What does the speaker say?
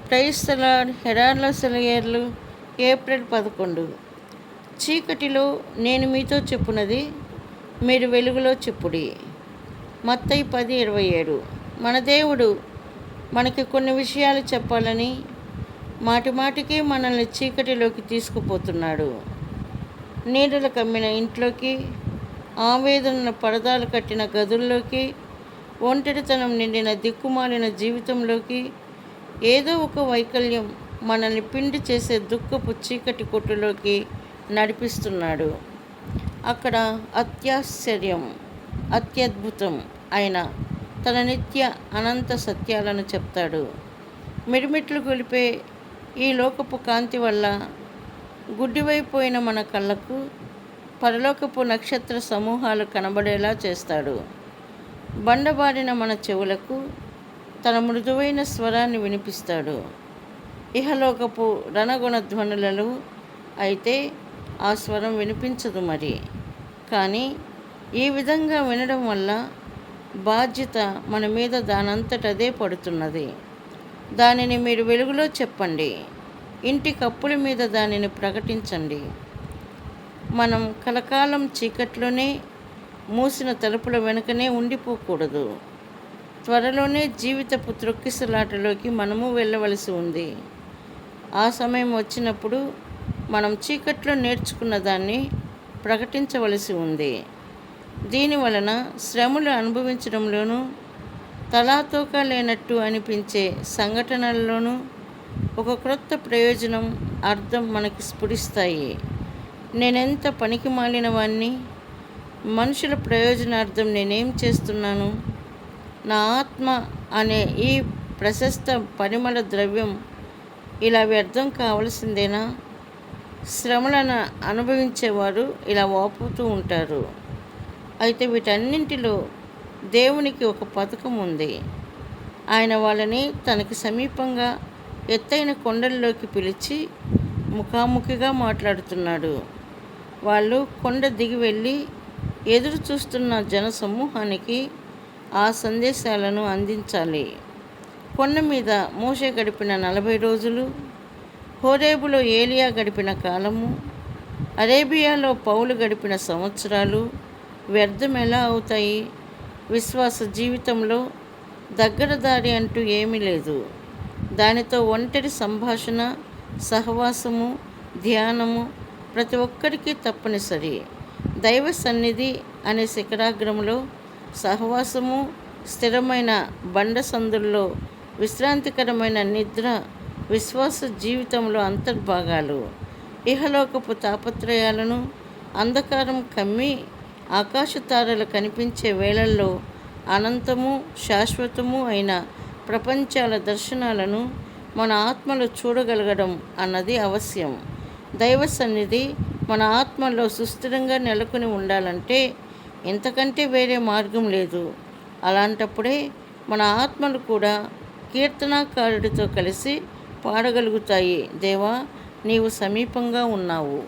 Praise the lord. Herald సెలయేర్లు April 11. చీకటిలో నేను మీతో చెప్పున్నది మీరు వెలుగులో చెప్పుడి. మత్తయి 10:27. మన దేవుడు మనకి కొన్ని విషయాలు చెప్పాలని మాటిమాటికి మనల్ని చీకటిలోకి తీసుకుపోతున్నాడు. నీడలు కమ్మిన ఇంట్లోకి, ఆవేదన పరదాలు కట్టిన గదుల్లోకి, ఒంటరితనం నిండిన దిక్కుమాలిన జీవితంలోకి, ఏదో ఒక వైకల్యం మనల్ని పిండి చేసే దుఃఖపు చీకటి కొట్టులోకి నడిపిస్తున్నాడు. అక్కడ అత్యాశ్చర్యం, అత్యద్భుతం అయిన తన నిత్య అనంత సత్యాలను చెప్తాడు. మిడిమిట్లు గొలిపే ఈ లోకపు కాంతి వల్ల గుడ్డివైపోయిన మన కళ్ళకు పరలోకపు నక్షత్ర సమూహాలు కనబడేలా చేస్తాడు. బండబారిన మన చెవులకు తన మృదువైన స్వరాన్ని వినిపిస్తాడు. ఇహలోకపు రణగుణ ధ్వనులలో అయితే ఆ స్వరం వినిపించదు మరి. కానీ ఈ విధంగా వినడం వల్ల బాధ్యత మన మీద దానంతటదే పడుతున్నది. దానిని మీరు వెలుగులో చెప్పండి. ఇంటి కప్పుల మీద దానిని ప్రకటించండి. మనం కలకాలం చీకట్లోనే, మూసిన తలుపుల వెనుకనే ఉండిపోకూడదు. త్వరలోనే జీవితపు త్రొక్కిసలాటలోకి మనము వెళ్ళవలసి ఉంది. ఆ సమయం వచ్చినప్పుడు మనం చీకట్లో నేర్చుకున్న దాన్ని ప్రకటించవలసి ఉంది. దీనివలన శ్రమలు అనుభవించడంలోనూ, తలాతోక లేనట్టు అనిపించే సంఘటనల్లోనూ ఒక క్రొత్త ప్రయోజనం, అర్థం మనకి స్ఫురిస్తాయి. నేనెంత పనికి మాలిన వాణ్ణి, మనుషుల ప్రయోజనార్థం నేనేం చేస్తున్నాను? నా ఆత్మ అనే ఈ ప్రశస్త పరిమళ ద్రవ్యం ఇలా వ్యర్థం కావలసిందేనా? శ్రమలను అనుభవించేవారు ఇలా వాపోతూ ఉంటారు. అయితే వీటన్నింటిలో దేవునికి ఒక పథకం ఉంది. ఆయన వాళ్ళని తనకి సమీపంగా ఎత్తైన కొండల్లోకి పిలిచి ముఖాముఖిగా మాట్లాడుతున్నాడు. వాళ్ళు కొండ దిగి వెళ్ళి ఎదురు చూస్తున్న జన సమూహానికి ఆ సందేశాలను అందించాలి. కొండ మీద మోషే గడిపిన 40 రోజులు, హోరేబులో ఏలియా గడిపిన కాలము, అరేబియాలో పౌలు గడిపిన సంవత్సరాలు వ్యర్థం ఎలా అవుతాయి? విశ్వాస జీవితంలో దగ్గర దారి అంటూ ఏమీ లేదు. దానితో ఒంటరి సంభాషణ, సహవాసము, ధ్యానము ప్రతి ఒక్కరికి తప్పనిసరి. దైవ సన్నిధి అనే శిఖరాగ్రంలో సహవాసము, స్థిరమైన బండ సందుల్లో విశ్రాంతికరమైన నిద్ర విశ్వాస జీవితంలో అంతర్భాగాలు. ఇహలోకపు తాపత్రయాలను అంధకారం కమ్మి ఆకాశతారలు కనిపించే వేళల్లో అనంతము, శాశ్వతము అయిన ప్రపంచాల దర్శనాలను మన ఆత్మలో చూడగలగడం అన్నది అవశ్యం. దైవ సన్నిధి మన ఆత్మలో సుస్థిరంగా నెలకొని ఉండాలంటే ఇంతకంటే వేరే మార్గం లేదు. అలాంటప్పుడే మన ఆత్మలు కూడా కీర్తనాకారుడితో కలిసి పాడగలుగుతాయి, దేవా నీవు సమీపంగా ఉన్నావు.